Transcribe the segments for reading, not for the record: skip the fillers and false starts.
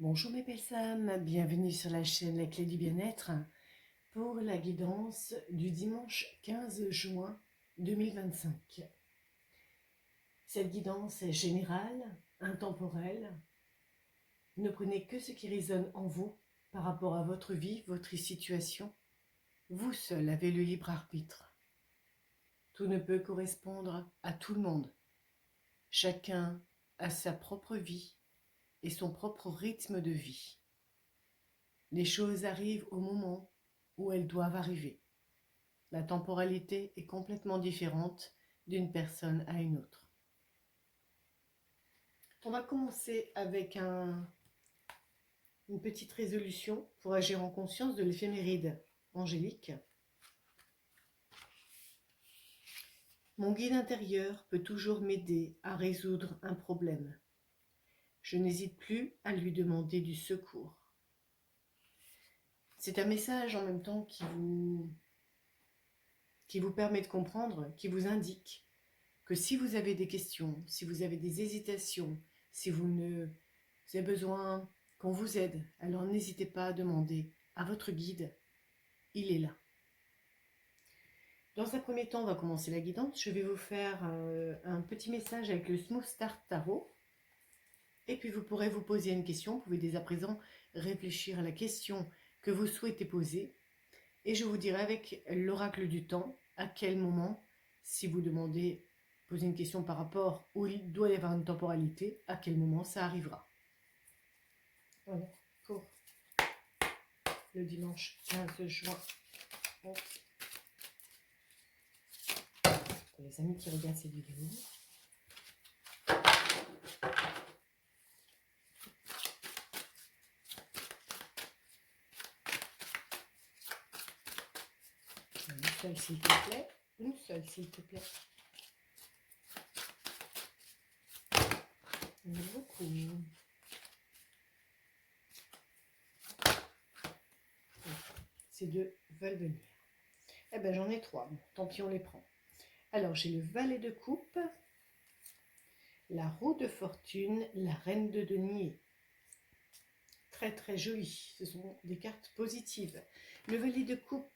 Bonjour mes belles âmes, bienvenue sur la chaîne La Clé du Bien-être pour la guidance du dimanche 15 juin 2025. Cette guidance est générale, intemporelle. Ne prenez que ce qui résonne en vous par rapport à votre vie, votre situation. Vous seul avez le libre arbitre. Tout ne peut correspondre à tout le monde. Chacun a sa propre vie et son propre rythme de vie. Les choses arrivent au moment où elles doivent arriver. La temporalité est complètement différente d'une personne à une autre. On va commencer avec une petite résolution pour agir en conscience de l'éphéméride angélique. Mon guide intérieur peut toujours m'aider à résoudre un problème. Je n'hésite plus à lui demander du secours. C'est un message en même temps qui vous permet de comprendre, qui vous indique que si vous avez des questions, si vous avez des hésitations, si vous avez besoin qu'on vous aide, alors n'hésitez pas à demander à votre guide, il est là. Dans un premier temps, on va commencer la guidance. Je vais vous faire un petit message avec le Smooth Start Tarot. Et puis vous pourrez vous poser une question. Vous pouvez dès à présent réfléchir à la question que vous souhaitez poser. Et je vous dirai avec l'oracle du temps à quel moment, si vous demandez, poser une question par rapport où il doit y avoir une temporalité, à quel moment ça arrivera. Voilà, pour le dimanche 15 juin. Pour les amis qui regardent cette vidéo. Une seule s'il te plaît. Une seule s'il te plaît. Beaucoup. Ces deux veulent venir. Eh ben j'en ai trois. Bon, tant pis, on les prend. Alors j'ai le valet de coupe, la roue de fortune, la reine de denier. Très très joli. Ce sont des cartes positives. Le valet de coupe,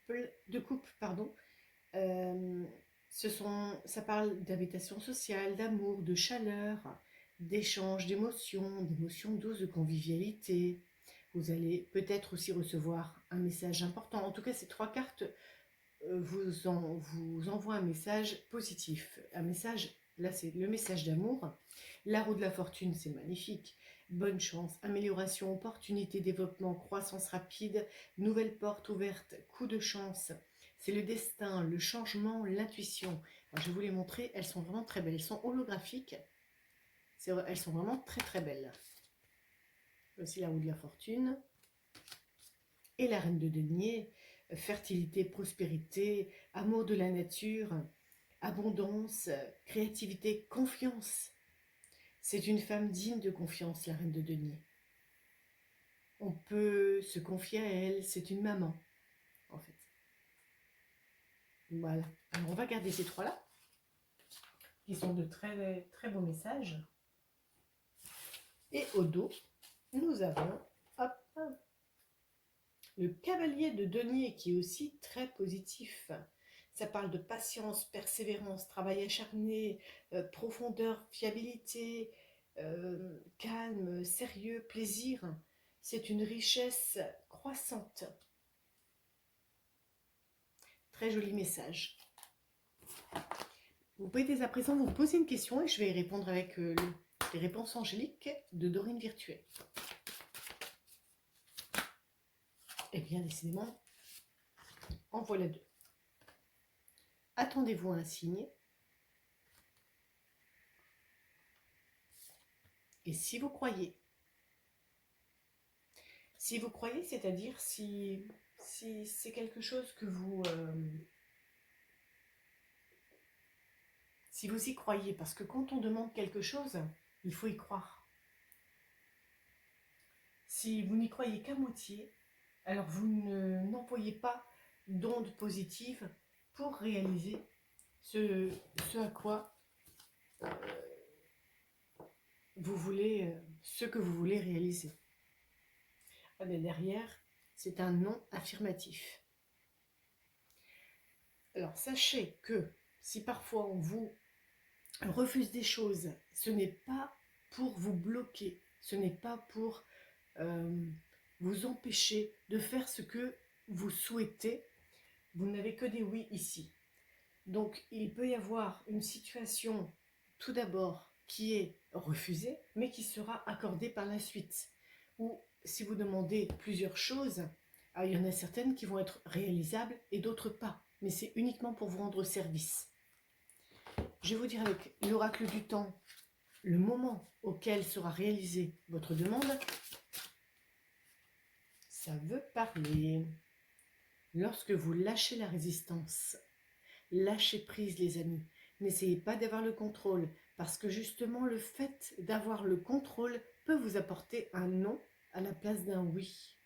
ça parle d'invitation sociale, d'amour, de chaleur, d'échange, d'émotions douces, de convivialité. Vous allez peut-être aussi recevoir un message important. En tout cas, ces trois cartes vous envoient un message positif. Un message, là c'est le message d'amour. La roue de la fortune, c'est magnifique. Bonne chance, amélioration, opportunité, développement, croissance rapide, nouvelle porte ouverte, coup de chance. C'est le destin, le changement, l'intuition. Je vais vous les montrer, elles sont vraiment très belles. Elles sont holographiques. Elles sont vraiment très très belles. Voici la roue de la fortune. Et la reine de denier, fertilité, prospérité, amour de la nature, abondance, créativité, confiance. C'est une femme digne de confiance, la reine de denier. On peut se confier à elle, c'est une maman, en fait. Voilà. Alors, on va garder ces trois-là, qui sont de très, très beaux messages. Et au dos, nous avons, hop, le cavalier de denier, qui est aussi très positif. Ça parle de patience, persévérance, travail acharné, profondeur, fiabilité, calme, sérieux, plaisir. C'est une richesse croissante. Très joli message. Vous pouvez dès à présent vous poser une question et je vais y répondre avec les réponses angéliques de Dorine Virtuelle. Eh bien, décidément, en voilà deux. Attendez-vous à un signe. Et si vous croyez, c'est-à-dire si c'est quelque chose que si vous y croyez, parce que quand on demande quelque chose, il faut y croire. Si vous n'y croyez qu'à moitié, alors vous n'employez pas d'ondes positives pour réaliser ce à quoi vous voulez, ce que vous voulez réaliser. Ah ben derrière, c'est un non affirmatif. Alors sachez que si parfois on vous refuse des choses, ce n'est pas pour vous bloquer, ce n'est pas pour vous empêcher de faire ce que vous souhaitez. Vous n'avez que des oui ici. Donc il peut y avoir une situation tout d'abord qui est refusée, mais qui sera accordée par la suite. Ou si vous demandez plusieurs choses, il y en a certaines qui vont être réalisables et d'autres pas. Mais c'est uniquement pour vous rendre service. Je vais vous dire avec l'oracle du temps, le moment auquel sera réalisée votre demande, ça veut parler. Lorsque vous lâchez la résistance, lâchez prise les amis. N'essayez pas d'avoir le contrôle, parce que justement le fait d'avoir le contrôle peut vous apporter un non à la place d'un oui.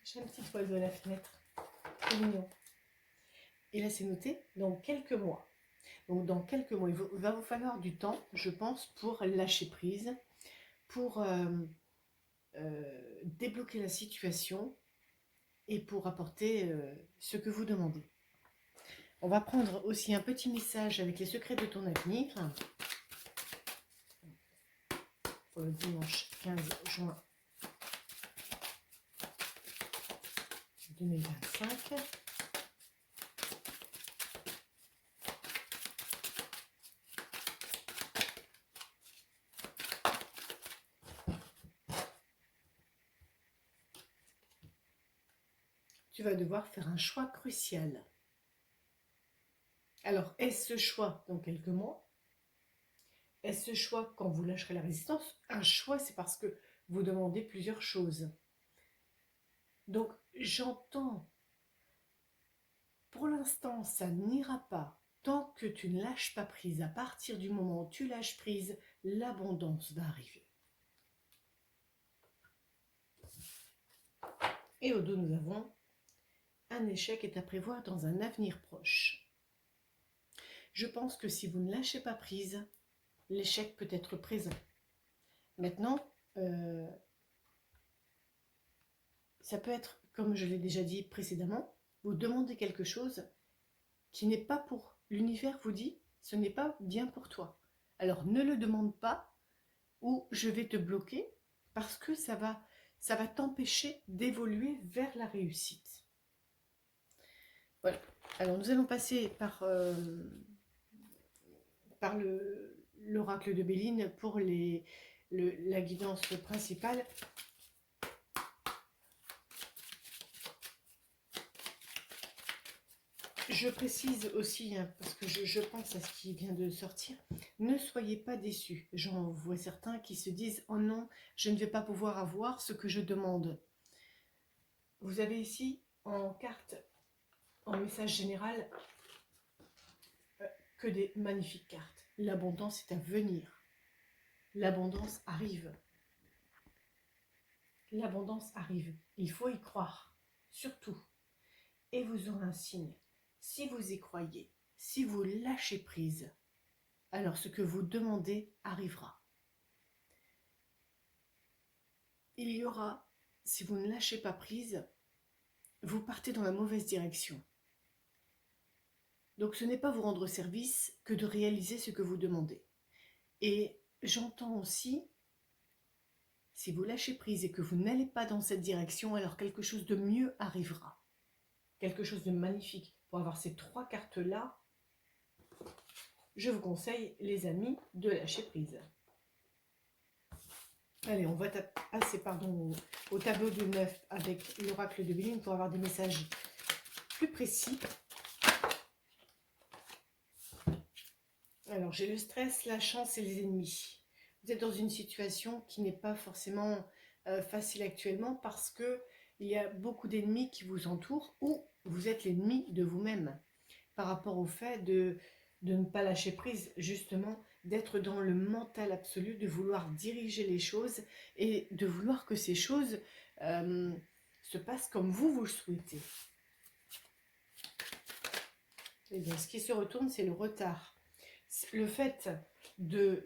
J'ai un petit oiseau à la fenêtre, c'est mignon. Et là c'est noté, dans quelques mois. Donc dans quelques mois, il va vous falloir du temps, je pense, pour lâcher prise, pour débloquer la situation et pour apporter ce que vous demandez. On va prendre aussi un petit message avec les secrets de ton avenir pour le dimanche 15 juin 2025. Tu vas devoir faire un choix crucial. Alors, est-ce ce choix dans quelques mois? Est-ce ce choix quand vous lâcherez la résistance? Un choix, c'est parce que vous demandez plusieurs choses. Donc, j'entends, pour l'instant, ça n'ira pas tant que tu ne lâches pas prise. À partir du moment où tu lâches prise, l'abondance va arriver. Et au dos, nous avons un échec est à prévoir dans un avenir proche. Je pense que si vous ne lâchez pas prise, l'échec peut être présent. Maintenant, ça peut être, comme je l'ai déjà dit précédemment, vous demandez quelque chose qui n'est pas pour l'univers, vous dit, ce n'est pas bien pour toi. Alors ne le demande pas ou je vais te bloquer parce que ça va t'empêcher d'évoluer vers la réussite. Voilà. Alors nous allons passer par l'oracle de Béline pour la guidance principale. Je précise aussi, hein, parce que je pense à ce qui vient de sortir, ne soyez pas déçus. J'en vois certains qui se disent « Oh non, je ne vais pas pouvoir avoir ce que je demande ». Vous avez ici en carte, en message général, que des magnifiques cartes. L'abondance est à venir. L'abondance arrive. L'abondance arrive. Il faut y croire, surtout. Et vous aurez un signe. Si vous y croyez, si vous lâchez prise, alors ce que vous demandez arrivera. Il y aura, si vous ne lâchez pas prise, vous partez dans la mauvaise direction. Donc ce n'est pas vous rendre service que de réaliser ce que vous demandez. Et j'entends aussi, si vous lâchez prise et que vous n'allez pas dans cette direction, alors quelque chose de mieux arrivera. Quelque chose de magnifique. Pour avoir ces trois cartes-là, je vous conseille, les amis, de lâcher prise. Allez, on va passer au tableau du 9 avec l'oracle de Béline pour avoir des messages plus précis. Alors, j'ai le stress, la chance et les ennemis. Vous êtes dans une situation qui n'est pas forcément facile actuellement parce qu'il y a beaucoup d'ennemis qui vous entourent ou vous êtes l'ennemi de vous-même par rapport au fait de ne pas lâcher prise, justement, d'être dans le mental absolu, de vouloir diriger les choses et de vouloir que ces choses se passent comme vous le souhaitez. Et bien, ce qui se retourne, c'est le retard. Le fait de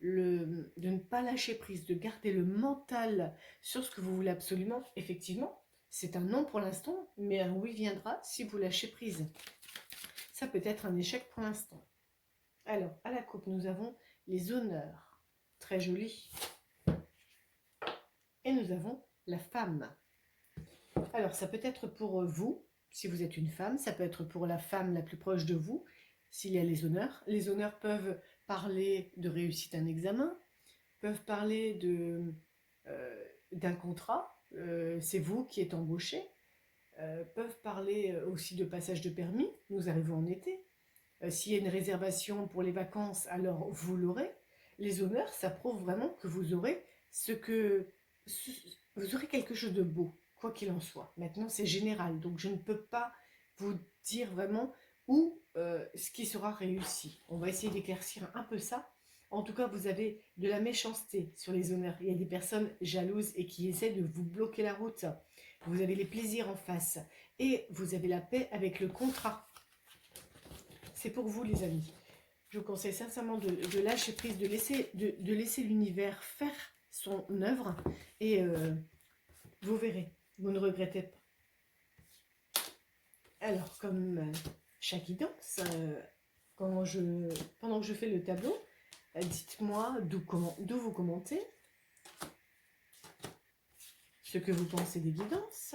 ne pas lâcher prise, de garder le mental sur ce que vous voulez absolument, effectivement, c'est un non pour l'instant, mais un oui viendra si vous lâchez prise. Ça peut être un échec pour l'instant. Alors, à la coupe, nous avons les honneurs. Très joli. Et nous avons la femme. Alors, ça peut être pour vous, si vous êtes une femme, ça peut être pour la femme la plus proche de vous, s'il y a les honneurs. Les honneurs peuvent parler de réussite à un examen, peuvent parler d'un contrat, c'est vous qui êtes embauché, peuvent parler aussi de passage de permis, nous arrivons en été. S'il y a une réservation pour les vacances, alors vous l'aurez. Les honneurs, ça prouve vraiment que vous aurez vous aurez quelque chose de beau, quoi qu'il en soit. Maintenant, c'est général, donc je ne peux pas vous dire vraiment où ce qui sera réussi. On va essayer d'éclaircir un peu ça. En tout cas, vous avez de la méchanceté sur les honneurs. Il y a des personnes jalouses et qui essaient de vous bloquer la route. Vous avez les plaisirs en face. Et vous avez la paix avec le contrat. C'est pour vous, les amis. Je vous conseille sincèrement de lâcher prise, de laisser l'univers faire son œuvre. Et vous verrez, vous ne regrettez pas. Alors, comme chaque guidance, pendant que je fais le tableau, dites-moi d'où vous commentez, ce que vous pensez des guidances.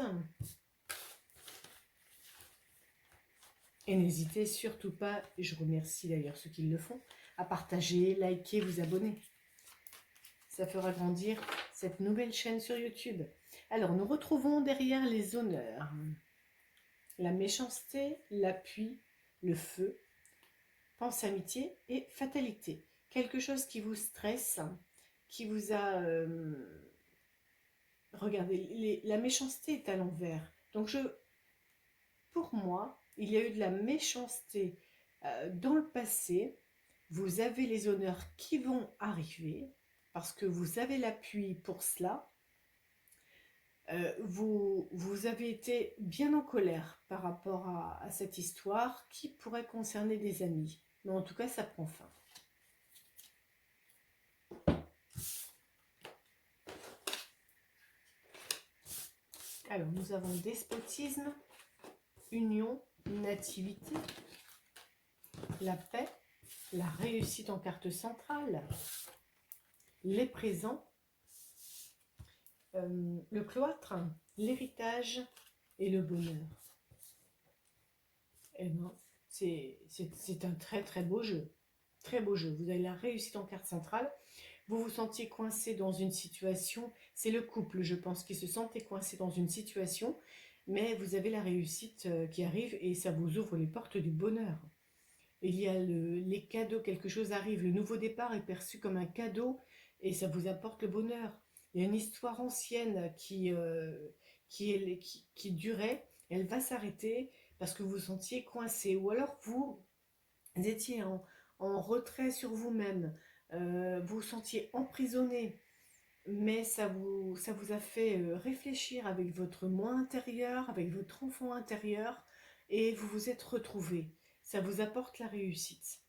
Et n'hésitez surtout pas, et je remercie d'ailleurs ceux qui le font, à partager, liker, vous abonner. Ça fera grandir cette nouvelle chaîne sur YouTube. Alors, nous retrouvons derrière les honneurs la méchanceté, l'appui, le feu, pense amitié et fatalité. Quelque chose qui vous stresse, qui vous a... regardez, la méchanceté est à l'envers. Donc, pour moi, il y a eu de la méchanceté dans le passé. Vous avez les honneurs qui vont arriver parce que vous avez l'appui pour cela. Vous avez été bien en colère par rapport à cette histoire qui pourrait concerner des amis. Mais en tout cas, ça prend fin. Alors, nous avons despotisme, union, nativité, la paix, la réussite en carte centrale, les présents, le cloître, l'héritage et le bonheur. Eh bien, c'est un très très beau jeu. Très beau jeu. Vous avez la réussite en carte centrale. Vous vous sentiez coincé dans une situation. C'est le couple, je pense, qui se sentait coincé dans une situation. Mais vous avez la réussite qui arrive et ça vous ouvre les portes du bonheur. Il y a les cadeaux, quelque chose arrive. Le nouveau départ est perçu comme un cadeau et ça vous apporte le bonheur. Il y a une histoire ancienne qui durait. Elle va s'arrêter parce que vous vous sentiez coincé. Ou alors vous étiez en retrait sur vous-même. Vous vous sentiez emprisonné. Mais ça vous a fait réfléchir avec votre moi intérieur, avec votre enfant intérieur. Et vous vous êtes retrouvé. Ça vous apporte la réussite.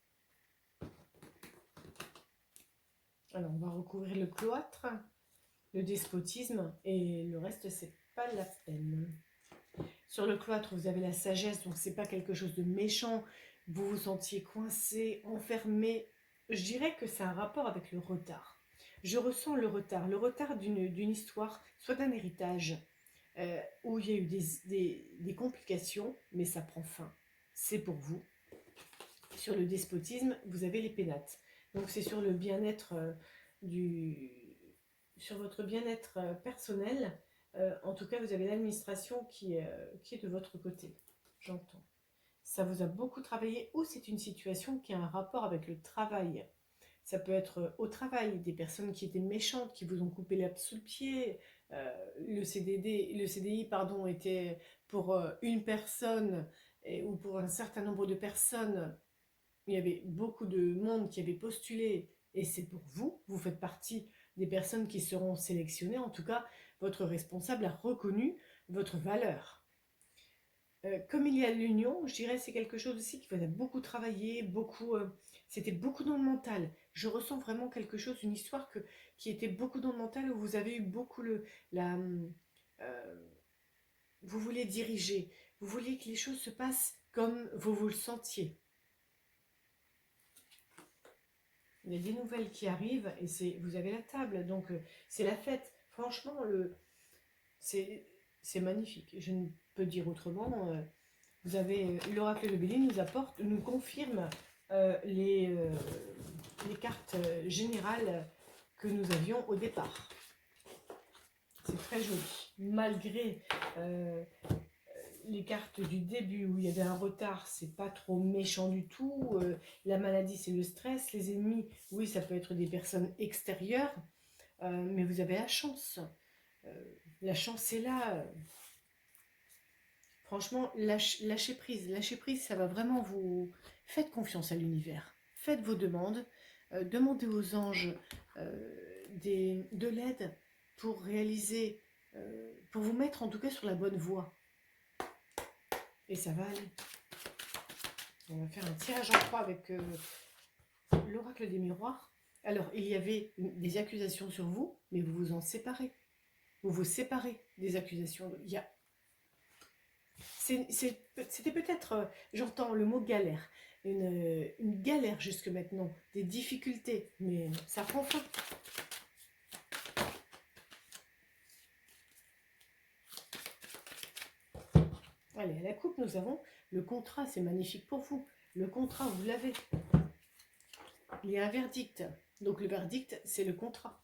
Alors, on va recouvrir le cloître, le despotisme, et le reste, c'est pas la peine. Sur le cloître, vous avez la sagesse, donc c'est pas quelque chose de méchant. Vous vous sentiez coincé, enfermé. Je dirais que c'est un rapport avec le retard. Je ressens le retard d'une histoire, soit d'un héritage, où il y a eu des complications, mais ça prend fin. C'est pour vous. Sur le despotisme, vous avez les pénates. Donc c'est sur le bien-être sur votre bien-être personnel. En tout cas, vous avez l'administration qui est de votre côté. J'entends. Ça vous a beaucoup travaillé ou c'est une situation qui a un rapport avec le travail. Ça peut être au travail, des personnes qui étaient méchantes, qui vous ont coupé l'herbe sous le pied. Le CDI, pardon, était pour une personne ou pour un certain nombre de personnes. Il y avait beaucoup de monde qui avait postulé et c'est pour vous. Vous faites partie des personnes qui seront sélectionnées. En tout cas, votre responsable a reconnu votre valeur. Comme il y a l'union, je dirais c'est quelque chose aussi qui vous a beaucoup travaillé, beaucoup, c'était beaucoup dans le mental. Je ressens vraiment quelque chose, une histoire qui était beaucoup dans le mental où vous avez eu beaucoup la, euh, vous voulez diriger, vous vouliez que les choses se passent comme vous le sentiez. Il y a des nouvelles qui arrivent et vous avez la table, donc c'est la fête. Franchement, c'est magnifique. Je ne peux dire autrement. Vous avez l'oracle de Bélier nous confirme les cartes générales que nous avions au départ. C'est très joli. Malgré les cartes du début où il y avait un retard, c'est pas trop méchant du tout. La maladie, c'est le stress. Les ennemis, oui, ça peut être des personnes extérieures, mais vous avez la chance. La chance est là. Franchement, lâchez prise. Lâchez prise, ça va vraiment vous... Faites confiance à l'univers. Faites vos demandes. Demandez aux anges de l'aide pour réaliser, pour vous mettre en tout cas sur la bonne voie. Et ça va aller. On va faire un tirage en croix avec l'oracle des miroirs. Alors, il y avait des accusations sur vous, mais vous vous en séparez. Vous vous séparez des accusations. C'était peut-être, j'entends le mot galère, une galère jusque maintenant, des difficultés, mais ça prend fin. Allez, à la coupe, nous avons le contrat, c'est magnifique pour vous. Le contrat, vous l'avez. Il y a un verdict. Donc le verdict, c'est le contrat.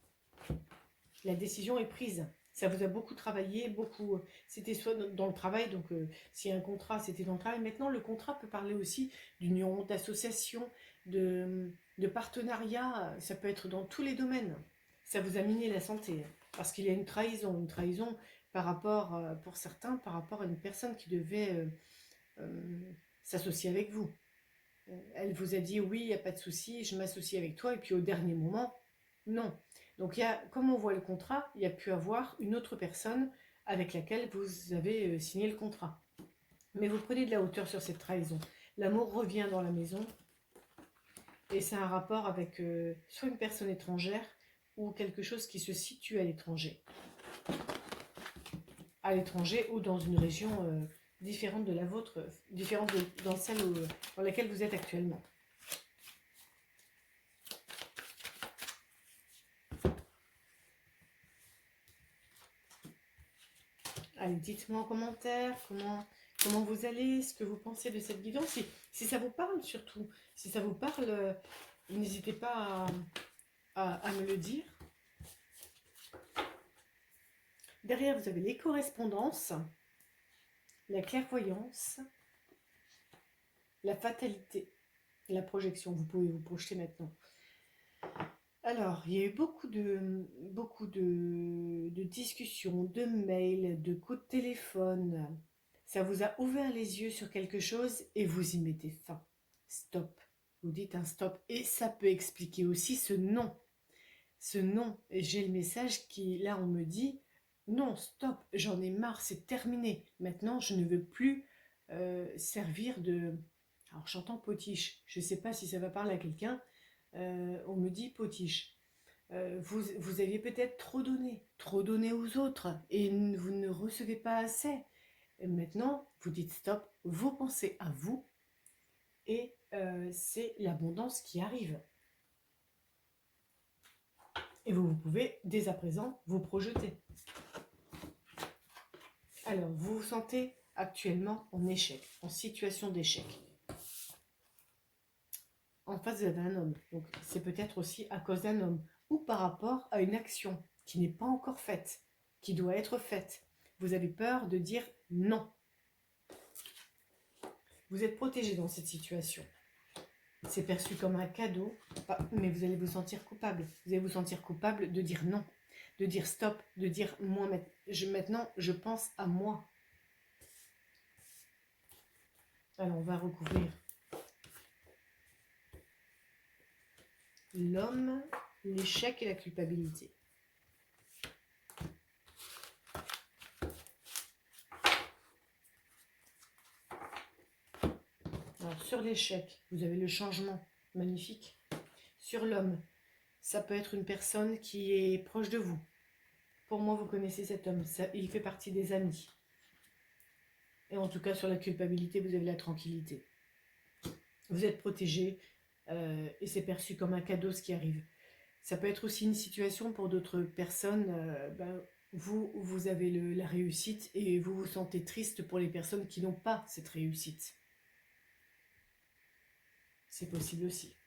La décision est prise. Ça vous a beaucoup travaillé, beaucoup... C'était soit dans le travail, donc s'il y a un contrat, c'était dans le travail. Maintenant, le contrat peut parler aussi d'union, d'association, de partenariat. Ça peut être dans tous les domaines. Ça vous a miné la santé. Parce qu'il y a une trahison par rapport, pour certains, par rapport à une personne qui devait s'associer avec vous. Elle vous a dit oui, il n'y a pas de souci, je m'associe avec toi, et puis au dernier moment, non. Donc, comme on voit le contrat, il y a pu avoir une autre personne avec laquelle vous avez signé le contrat. Mais vous prenez de la hauteur sur cette trahison. L'amour revient dans la maison, et c'est un rapport avec soit une personne étrangère, ou quelque chose qui se situe à l'étranger. À l'étranger, ou dans une région différente de la vôtre, différente dans celle dans laquelle vous êtes actuellement. Allez, dites-moi en commentaire comment vous allez, ce que vous pensez de cette guidance, si ça vous parle surtout. Si ça vous parle, n'hésitez pas à me le dire. Derrière, vous avez les correspondances, la clairvoyance, la fatalité, la projection. Vous pouvez vous projeter maintenant. Alors, il y a eu beaucoup de discussions, de mails, de coups de téléphone. Ça vous a ouvert les yeux sur quelque chose et vous y mettez fin. Stop. Vous dites un stop. Et ça peut expliquer aussi ce non. Ce non. Et j'ai le message qui, là, on me dit, non, stop, j'en ai marre, c'est terminé. Maintenant, je ne veux plus servir de... Alors, j'entends potiche. Je ne sais pas si ça va parler à quelqu'un. On me dit potiche. Vous aviez peut-être trop donné aux autres et vous ne recevez pas assez. Et maintenant, vous dites stop, vous pensez à vous et c'est l'abondance qui arrive. Et vous pouvez dès à présent vous projeter. Alors, vous vous sentez actuellement en échec, en situation d'échec. En face, vous avez un homme. Donc, c'est peut-être aussi à cause d'un homme ou par rapport à une action qui n'est pas encore faite, qui doit être faite. Vous avez peur de dire non. Vous êtes protégé dans cette situation. C'est perçu comme un cadeau, mais vous allez vous sentir coupable. Vous allez vous sentir coupable de dire non, de dire stop, de dire moi maintenant je pense à moi. Alors on va recouvrir l'homme, l'échec et la culpabilité. sur l'échec, vous avez le changement, magnifique. Sur l'homme, ça peut être une personne qui est proche de vous. Pour moi, vous connaissez cet homme, il fait partie des amis. Et en tout cas, sur la culpabilité, vous avez la tranquillité. Vous êtes protégé et c'est perçu comme un cadeau ce qui arrive. Ça peut être aussi une situation pour d'autres personnes, vous avez la réussite et vous vous sentez triste pour les personnes qui n'ont pas cette réussite. C'est possible aussi.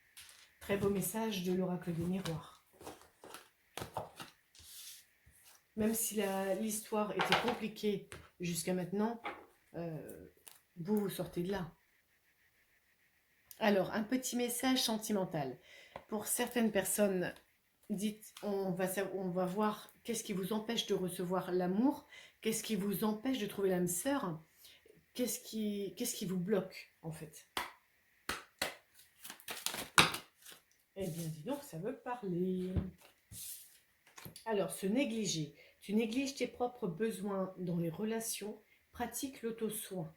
Très beau message de l'oracle des miroirs. Même si l'histoire était compliquée jusqu'à maintenant, vous sortez de là. Alors, un petit message sentimental. Pour certaines personnes, dites, on va voir qu'est-ce qui vous empêche de recevoir l'amour, qu'est-ce qui vous empêche de trouver l'âme sœur, qu'est-ce qui vous bloque en fait. Eh bien, dis donc, ça veut parler. Alors, se négliger. Tu négliges tes propres besoins dans les relations, pratique l'auto-soin.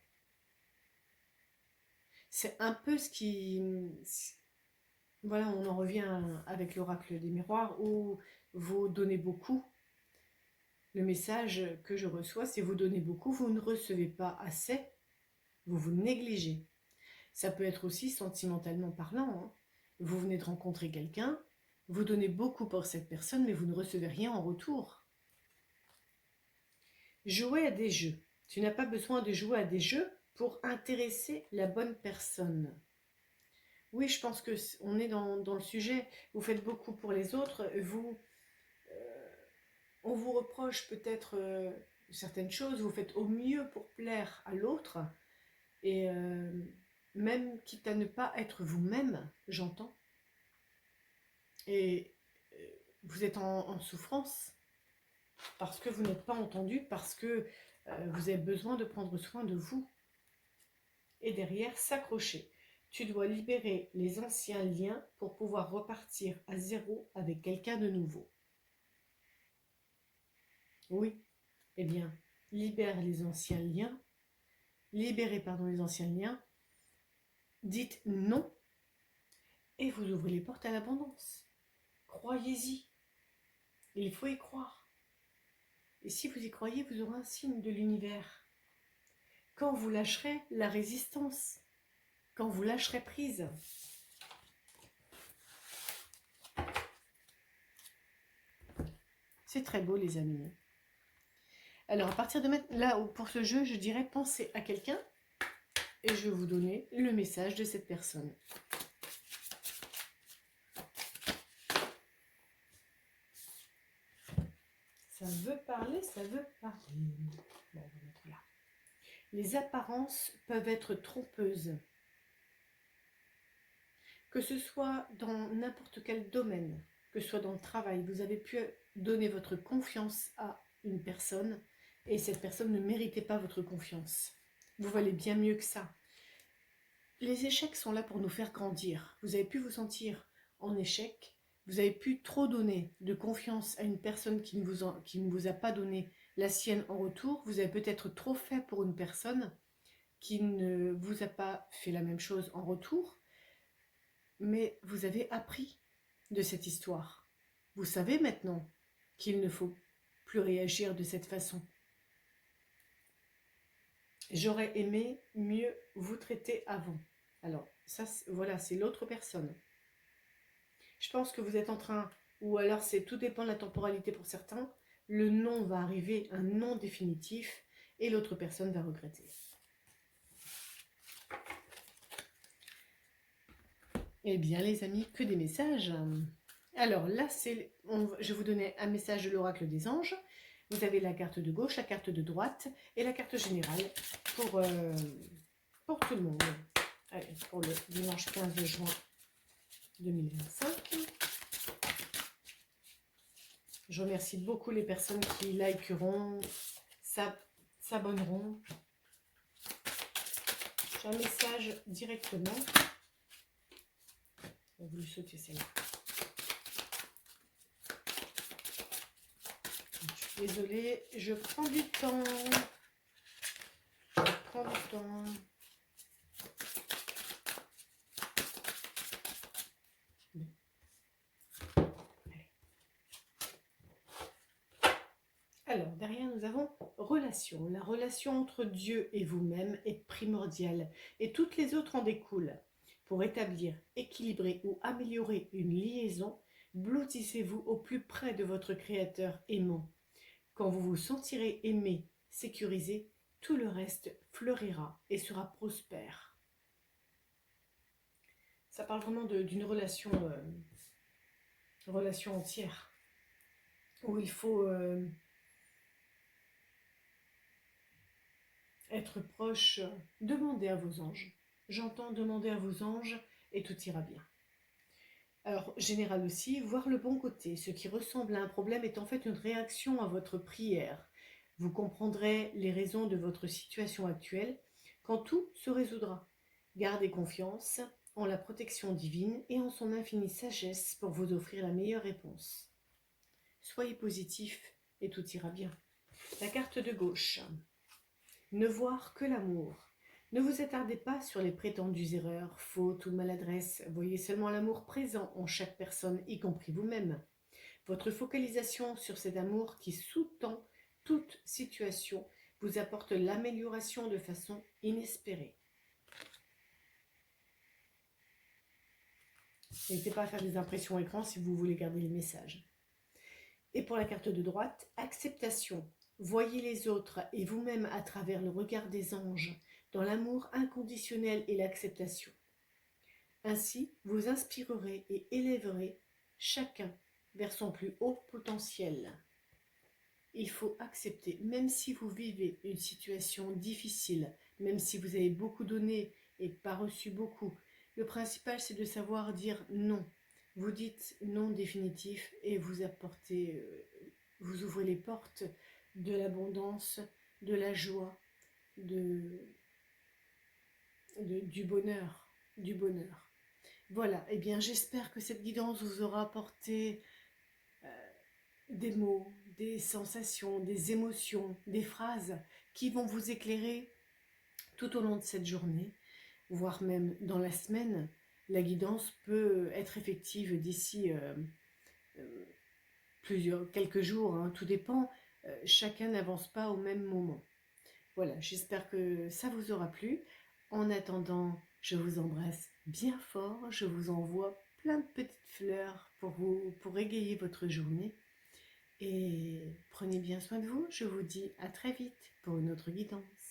C'est un peu ce qui... Voilà, on en revient avec l'oracle des miroirs où vous donnez beaucoup. Le message que je reçois, c'est vous donnez beaucoup, vous ne recevez pas assez, vous vous négligez. Ça peut être aussi sentimentalement parlant. Hein. Vous venez de rencontrer quelqu'un, vous donnez beaucoup pour cette personne, mais vous ne recevez rien en retour. Jouer à des jeux. Tu n'as pas besoin de jouer à des jeux pour intéresser la bonne personne. Oui, je pense qu'on est dans le sujet. Vous faites beaucoup pour les autres. On vous reproche peut-être certaines choses. Vous faites au mieux pour plaire à l'autre. Et même quitte à ne pas être vous-même, j'entends. Et vous êtes en souffrance parce que vous n'êtes pas entendu, parce que vous avez besoin de prendre soin de vous. Et derrière, s'accrocher. Tu dois libérer les anciens liens pour pouvoir repartir à zéro avec quelqu'un de nouveau. Oui, eh bien, libérez les anciens liens. Libérez, les anciens liens. Dites non et vous ouvrez les portes à l'abondance. Croyez-y. Il faut y croire. Et si vous y croyez, vous aurez un signe de l'univers. Quand vous lâcherez la résistance, quand vous lâcherez prise, c'est très beau les amis. Alors à partir de maintenant, là pour ce jeu, je dirais pensez à quelqu'un et je vais vous donner le message de cette personne. Ça veut parler, ça veut parler. Bon, on va mettre là. Les apparences peuvent être trompeuses. Que ce soit dans n'importe quel domaine, que ce soit dans le travail, vous avez pu donner votre confiance à une personne et cette personne ne méritait pas votre confiance. Vous valez bien mieux que ça. Les échecs sont là pour nous faire grandir. Vous avez pu vous sentir en échec, vous avez pu trop donner de confiance à une personne qui ne vous a pas donné la sienne en retour. Vous avez peut-être trop fait pour une personne qui ne vous a pas fait la même chose en retour. Mais vous avez appris de cette histoire. Vous savez maintenant qu'il ne faut plus réagir de cette façon. J'aurais aimé mieux vous traiter avant. Alors, ça, voilà, c'est l'autre personne. Je pense que vous êtes en train, ou alors tout dépend de la temporalité pour certains, le non va arriver, un non définitif, et l'autre personne va regretter. Eh bien, les amis, que des messages. Alors là, je vais vous donner un message de l'oracle des anges. Vous avez la carte de gauche, la carte de droite et la carte générale pour tout le monde. Allez, pour le dimanche 15 juin 2025. Je remercie beaucoup les personnes qui likeront, s'abonneront. J'ai un message directement. On va vous sauter celle-là. Je suis désolée, je prends du temps. Je prends du temps. derrière, nous avons relation. La relation entre Dieu et vous-même est primordiale et toutes les autres en découlent. Pour établir, équilibrer ou améliorer une liaison, blottissez-vous au plus près de votre Créateur aimant. Quand vous vous sentirez aimé, sécurisé, tout le reste fleurira et sera prospère. Ça parle vraiment d'une relation entière, où il faut être proche. Demandez à vos anges. J'entends demander à vos anges et tout ira bien. Alors, général aussi, voir le bon côté. Ce qui ressemble à un problème est en fait une réaction à votre prière. Vous comprendrez les raisons de votre situation actuelle quand tout se résoudra. Gardez confiance en la protection divine et en son infinie sagesse pour vous offrir la meilleure réponse. Soyez positif et tout ira bien. La carte de gauche. Ne voir que l'amour. Ne vous attardez pas sur les prétendues erreurs, fautes ou maladresses. Voyez seulement l'amour présent en chaque personne, y compris vous-même. Votre focalisation sur cet amour qui sous-tend toute situation vous apporte l'amélioration de façon inespérée. N'hésitez pas à faire des impressions écran si vous voulez garder le message. Et pour la carte de droite, acceptation. Voyez les autres et vous-même à travers le regard des anges, dans l'amour inconditionnel et l'acceptation. Ainsi, vous inspirerez et élèverez chacun vers son plus haut potentiel. Il faut accepter, même si vous vivez une situation difficile, même si vous avez beaucoup donné et pas reçu beaucoup, le principal c'est de savoir dire non. Vous dites non définitif et vous apportez, vous ouvrez les portes de l'abondance, de la joie, du bonheur, du bonheur. Voilà, et bien j'espère que cette guidance vous aura apporté des mots, des sensations, des émotions, des phrases qui vont vous éclairer tout au long de cette journée, voire même dans la semaine. La guidance peut être effective d'ici quelques jours, hein, tout dépend. Chacun n'avance pas au même moment. Voilà, j'espère que ça vous aura plu. En attendant, je vous embrasse bien fort. Je vous envoie plein de petites fleurs pour égayer votre journée. Et prenez bien soin de vous. Je vous dis à très vite pour une autre guidance.